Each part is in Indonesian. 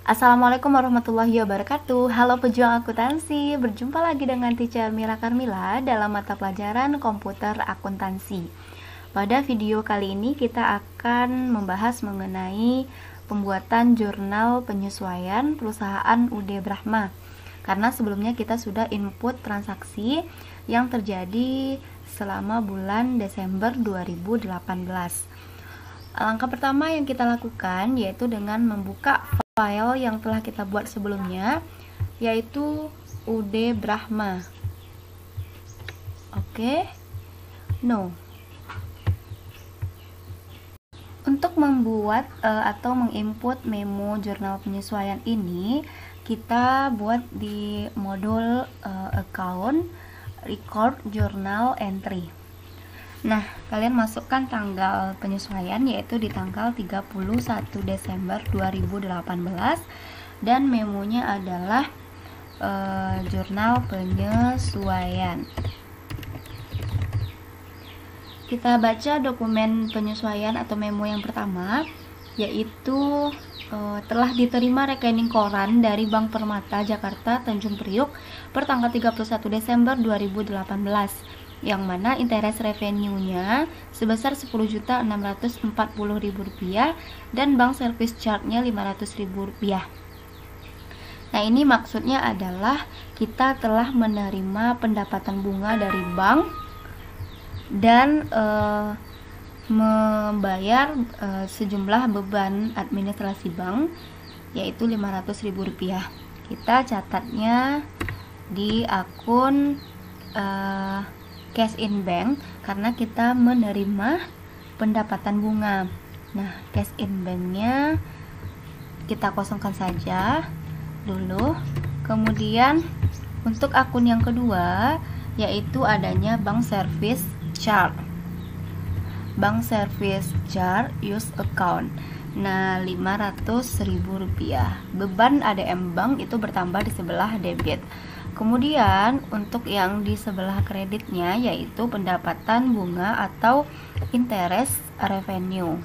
Assalamualaikum warahmatullahi wabarakatuh. Halo pejuang akuntansi, berjumpa lagi dengan Teacher Mira Karmila dalam mata pelajaran komputer akuntansi. Pada video kali ini kita akan membahas mengenai pembuatan jurnal penyesuaian perusahaan UD Brahma. Karena sebelumnya kita sudah input transaksi yang terjadi selama bulan Desember 2018. Langkah pertama yang kita lakukan yaitu dengan membuka file yang telah kita buat sebelumnya, yaitu UD Brahma. No. Untuk membuat atau menginput memo jurnal penyesuaian ini, kita buat di modul account record journal entry. Nah, kalian masukkan tanggal penyesuaian yaitu di tanggal 31 Desember 2018 dan memonya adalah jurnal penyesuaian. Kita baca dokumen penyesuaian atau memo yang pertama, yaitu telah diterima rekening koran dari Bank Permata Jakarta Tanjung Priuk per tanggal 31 Desember 2018. Yang mana interest revenue-nya sebesar Rp10.640.000 dan bank service charge-nya Rp500.000. Nah, ini maksudnya adalah kita telah menerima pendapatan bunga dari bank dan membayar sejumlah beban administrasi bank yaitu Rp500.000. Kita catatnya di akun cash in bank karena kita menerima pendapatan bunga. Nah, cash in banknya kita kosongkan saja dulu. Kemudian untuk akun yang kedua yaitu adanya bank service charge. Bank service charge use account. Nah, Rp500.000. Beban ADM bank itu bertambah di sebelah debit. Kemudian untuk yang di sebelah kreditnya yaitu pendapatan bunga atau interest revenue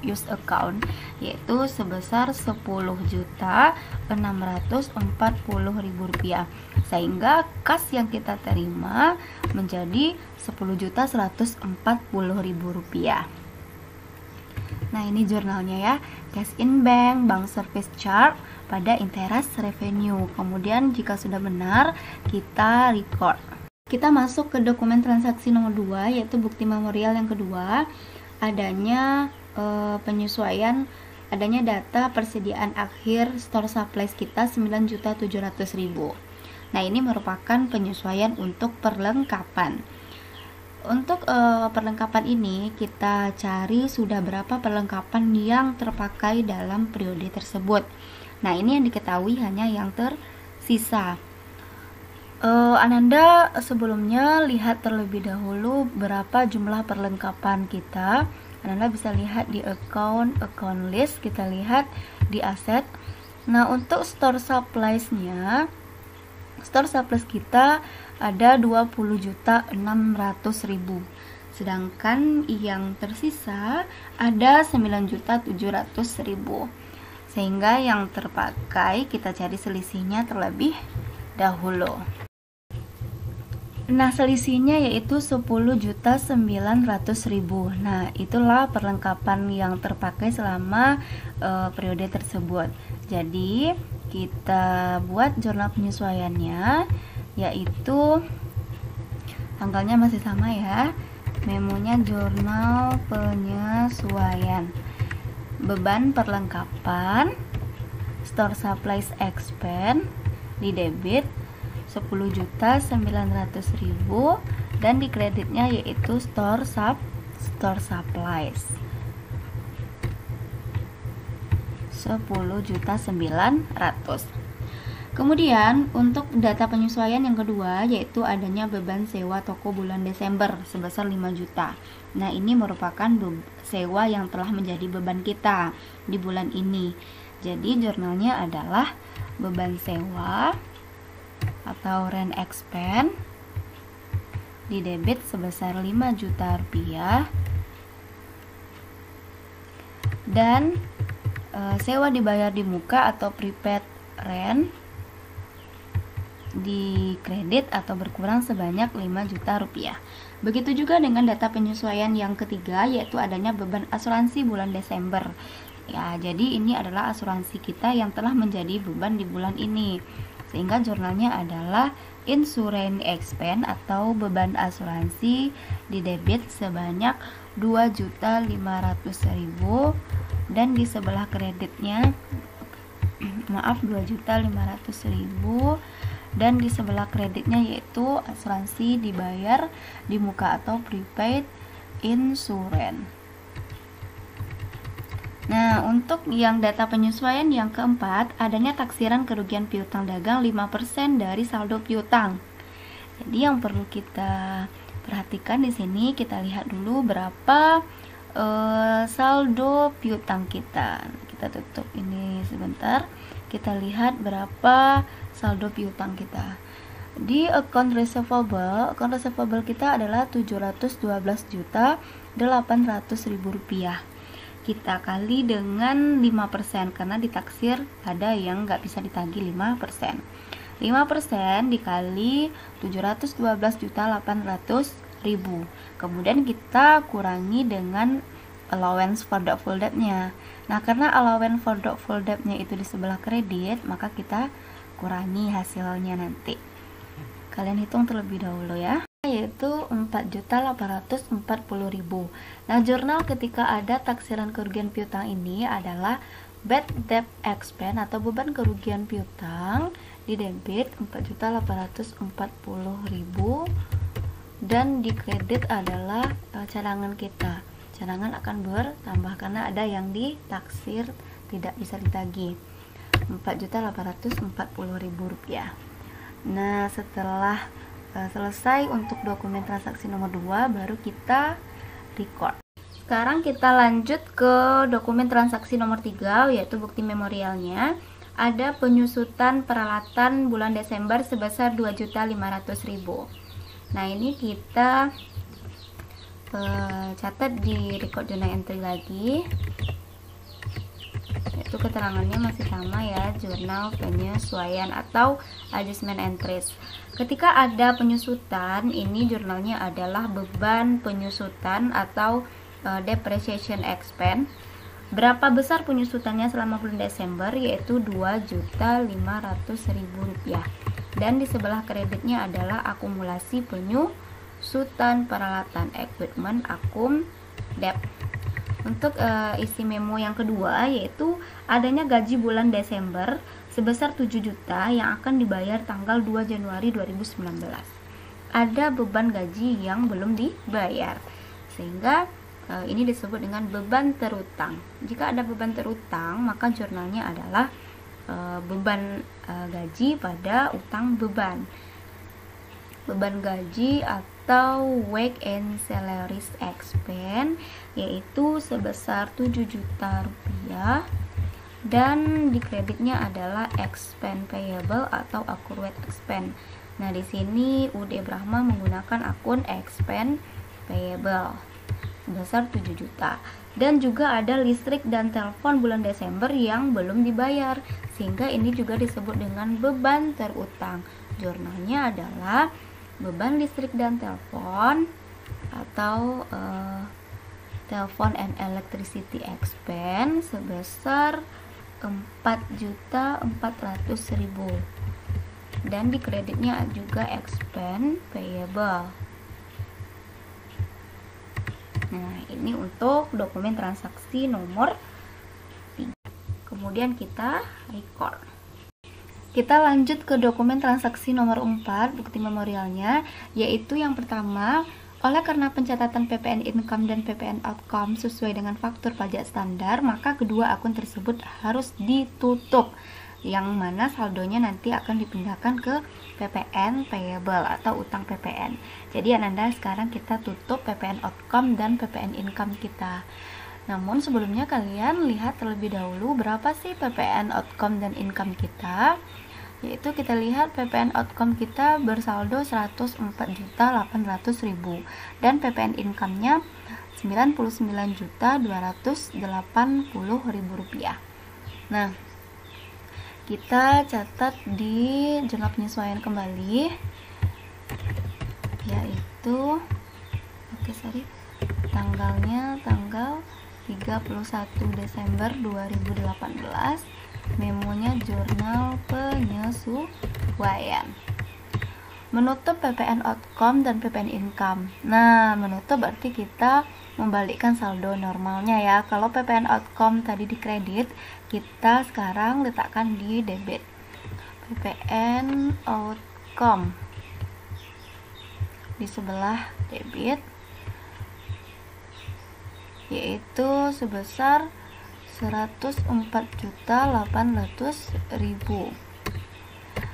use account yaitu sebesar Rp10.640.000 sehingga kas yang kita terima menjadi Rp10.140.000. Nah, ini jurnalnya ya, cash in bank, bank service charge pada interest revenue. Kemudian jika sudah benar, kita record. Kita masuk ke dokumen transaksi nomor 2 yaitu bukti memorial yang kedua, adanya penyesuaian, adanya data persediaan akhir store supplies kita 9.700.000. Nah, ini merupakan penyesuaian untuk perlengkapan. Untuk perlengkapan ini kita cari sudah berapa perlengkapan yang terpakai dalam periode tersebut. Nah, ini yang diketahui hanya yang tersisa. Ananda sebelumnya lihat terlebih dahulu berapa jumlah perlengkapan kita. Ananda bisa lihat di account list, kita lihat di aset. Nah, untuk store supplies-nya, store supplies kita ada 20.600.000. Sedangkan yang tersisa ada 9.700.000. Sehingga yang terpakai kita cari selisihnya terlebih dahulu. Nah, selisihnya yaitu 10.900.000. Nah, itulah perlengkapan yang terpakai selama periode tersebut. Jadi, kita buat jurnal penyesuaiannya yaitu tanggalnya masih sama ya. Memonya jurnal penyesuaian. Beban perlengkapan store supplies expense di debit 10.900.000 dan di kreditnya yaitu store supplies 10.900.000. Kemudian untuk data penyesuaian yang kedua yaitu adanya beban sewa toko bulan Desember sebesar 5 juta. Nah, ini merupakan sewa yang telah menjadi beban kita di bulan ini. Jadi jurnalnya adalah beban sewa atau rent expense di debit sebesar 5 juta rupiah dan sewa dibayar di muka atau prepaid rent di kredit atau berkurang sebanyak 5 juta rupiah. Begitu juga dengan data penyesuaian yang ketiga, yaitu adanya beban asuransi bulan Desember. Ya, jadi ini adalah asuransi kita yang telah menjadi beban di bulan ini. Sehingga jurnalnya adalah insurance expense atau beban asuransi di debit sebanyak 2.500.000 dan di sebelah kreditnya 2.500.000 dan di sebelah kreditnya yaitu asuransi dibayar di muka atau prepaid insurance. Nah, untuk yang data penyesuaian yang keempat, adanya taksiran kerugian piutang dagang 5% dari saldo piutang. Jadi yang perlu kita perhatikan di sini, kita lihat dulu berapa saldo piutang kita. Kita tutup ini sebentar. Kita lihat berapa saldo piutang kita. Di account receivable kita adalah 712.800.000 rupiah. Kita kali dengan 5% karena ditaksir ada yang nggak bisa ditagih 5%. 5% dikali 712.800.000. Kemudian kita kurangi dengan allowance for doubtful debt-nya. Nah, karena allowance for doubtful debt-nya itu di sebelah kredit, maka kita kurangi hasilnya nanti. Kalian hitung terlebih dahulu ya, yaitu 4.840.000. Nah, jurnal ketika ada taksiran kerugian piutang ini adalah bad debt expense atau beban kerugian piutang di debit 4.840.000 dan di kredit adalah cadangan kita. Cadangan akan bertambah karena ada yang ditaksir tidak bisa ditagih, 4.840.000 rupiah. Nah, setelah selesai untuk dokumen transaksi nomor 2, baru kita record. Sekarang kita lanjut ke dokumen transaksi nomor 3, yaitu bukti memorialnya. Ada penyusutan peralatan bulan Desember sebesar 2.500.000. Nah, ini kita catat di record journal entry lagi. Itu keterangannya masih sama ya, jurnal penyesuaian atau adjustment entries. Ketika ada penyusutan, ini jurnalnya adalah beban penyusutan atau depreciation expense. Berapa besar penyusutannya selama bulan Desember, yaitu 2.500.000 rupiah. Dan di sebelah kreditnya adalah akumulasi penyusutan peralatan equipment akum debt. Untuk isi memo yang kedua, yaitu adanya gaji bulan Desember sebesar 7 juta yang akan dibayar tanggal 2 Januari 2019. Ada beban gaji yang belum dibayar, sehingga ini disebut dengan beban terutang. Jika ada beban terutang, maka jurnalnya adalah beban gaji pada utang beban. Beban gaji atau wage and salaries expense yaitu sebesar 7 juta rupiah dan di kreditnya adalah expense payable atau accrued expense. Nah, di sini UD Brahma menggunakan akun expense payable sebesar 7 juta. Dan juga ada listrik dan telepon bulan Desember yang belum dibayar, sehingga ini juga disebut dengan beban terutang. Jurnalnya adalah beban listrik dan telepon atau telepon and electricity expense sebesar 4.400.000 dan di kreditnya juga expense payable. Nah, ini untuk dokumen transaksi nomor 3. Kemudian kita record. Kita lanjut ke dokumen transaksi nomor 4, bukti memorialnya, yaitu yang pertama, oleh karena pencatatan PPN income dan PPN outcome sesuai dengan faktur pajak standar, maka kedua akun tersebut harus ditutup, yang mana saldonya nanti akan dipindahkan ke PPN payable atau utang PPN. Jadi Ananda, sekarang kita tutup PPN outcome dan PPN income kita. Namun sebelumnya kalian lihat terlebih dahulu berapa sih PPN outcome dan income kita. Yaitu kita lihat PPN outcome kita bersaldo 104.800.000 dan PPN income-nya 99.280.000 rupiah. Nah, kita catat di jurnal penyesuaian kembali, yaitu tanggalnya tanggal 31 Desember 2018, memonya jurnal penyesuaian. Menutup PPN outcome dan PPN income. Nah, menutup berarti kita membalikkan saldo normalnya ya. Kalau PPN outcome tadi di kredit, kita sekarang letakkan di debit. PPN outcome di sebelah debit, yaitu sebesar 104.800.000.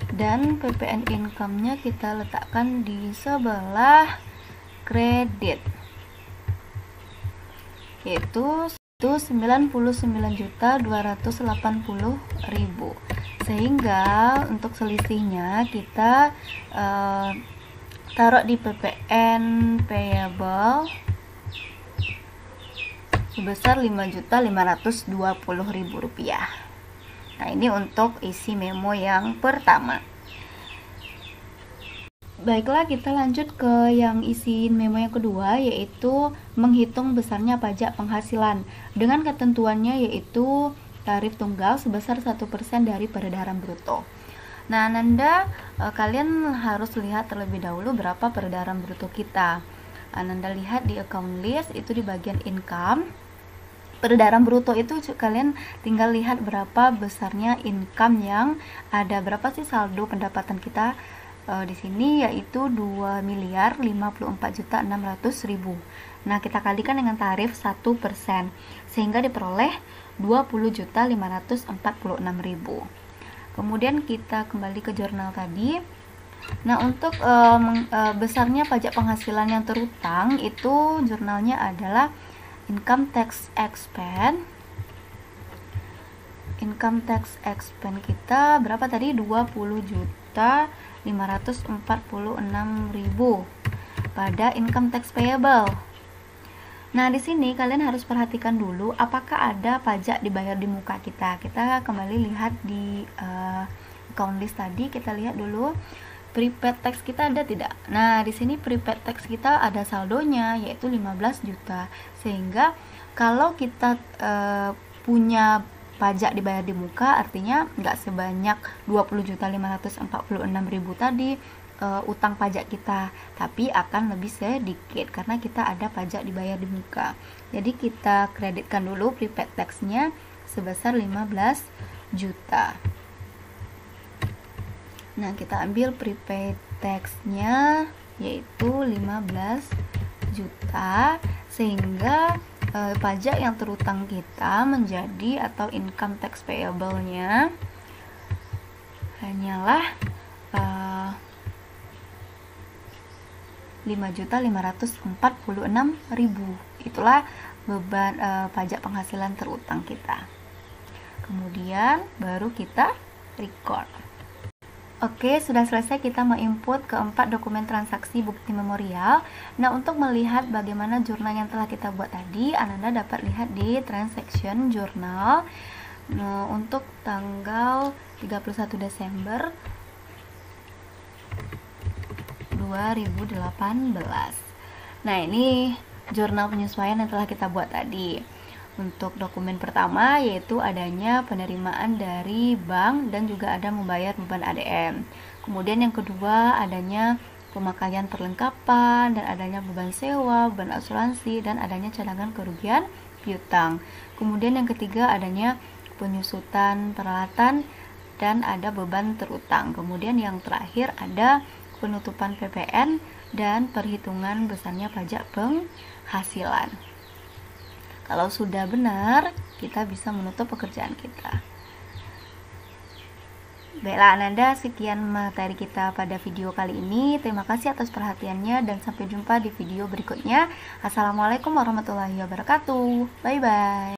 Dan PPN income-nya kita letakkan di sebelah kredit, yaitu 99.280.000. Sehingga untuk selisihnya kita taruh di PPN payable sebesar Rp5.520.000. Nah, ini untuk isi memo yang pertama. Baiklah, kita lanjut ke yang isi memo yang kedua, yaitu menghitung besarnya pajak penghasilan dengan ketentuannya yaitu tarif tunggal sebesar 1% dari peredaran bruto. Nah, Ananda, kalian harus lihat terlebih dahulu berapa peredaran bruto kita. Ananda lihat di account list, itu di bagian income. Peredaran bruto itu kalian tinggal lihat berapa besarnya income yang ada, berapa sih saldo pendapatan kita di sini, yaitu 2.054.600.000. Nah, kita kalikan dengan tarif 1%, sehingga diperoleh 20.546.000. Kemudian kita kembali ke jurnal tadi. Nah, untuk besarnya pajak penghasilan yang terutang, itu jurnalnya adalah income tax expense. Income tax expense kita berapa tadi? 20.546.000 pada income tax payable. Nah, di sini kalian harus perhatikan dulu apakah ada pajak dibayar di muka kita. Kita kembali lihat di account list tadi, kita lihat dulu prepaid tax kita ada tidak. Nah, di sini prepaid tax kita ada saldonya yaitu 15 juta. Sehingga kalau kita punya pajak dibayar di muka, artinya nggak sebanyak 20.546.000 tadi utang pajak kita, tapi akan lebih sedikit karena kita ada pajak dibayar di muka. Jadi kita kreditkan dulu prepaid tax-nya sebesar 15 juta. Nah, kita ambil prepaid tax-nya yaitu 15 juta, sehingga pajak yang terutang kita menjadi atau income tax payable-nya hanyalah 5.546.000. Itulah beban pajak penghasilan terutang kita. Kemudian baru kita record. Oke, sudah selesai kita menginput keempat dokumen transaksi bukti memorial. Nah, untuk melihat bagaimana jurnal yang telah kita buat tadi, Ananda dapat lihat di transaction journal. Nah, untuk tanggal 31 Desember 2018. Nah, ini jurnal penyesuaian yang telah kita buat tadi. Untuk dokumen pertama yaitu adanya penerimaan dari bank dan juga ada membayar beban ADM. Kemudian yang kedua adanya pemakaian perlengkapan dan adanya beban sewa, beban asuransi, dan adanya cadangan kerugian piutang. Kemudian yang ketiga adanya penyusutan peralatan dan ada beban terutang. Kemudian yang terakhir ada penutupan PPN dan perhitungan besarnya pajak penghasilan. Kalau sudah benar, kita bisa menutup pekerjaan kita. Baiklah Ananda, sekian materi kita pada video kali ini. Terima kasih atas perhatiannya dan sampai jumpa di video berikutnya. Assalamualaikum warahmatullahi wabarakatuh. Bye-bye.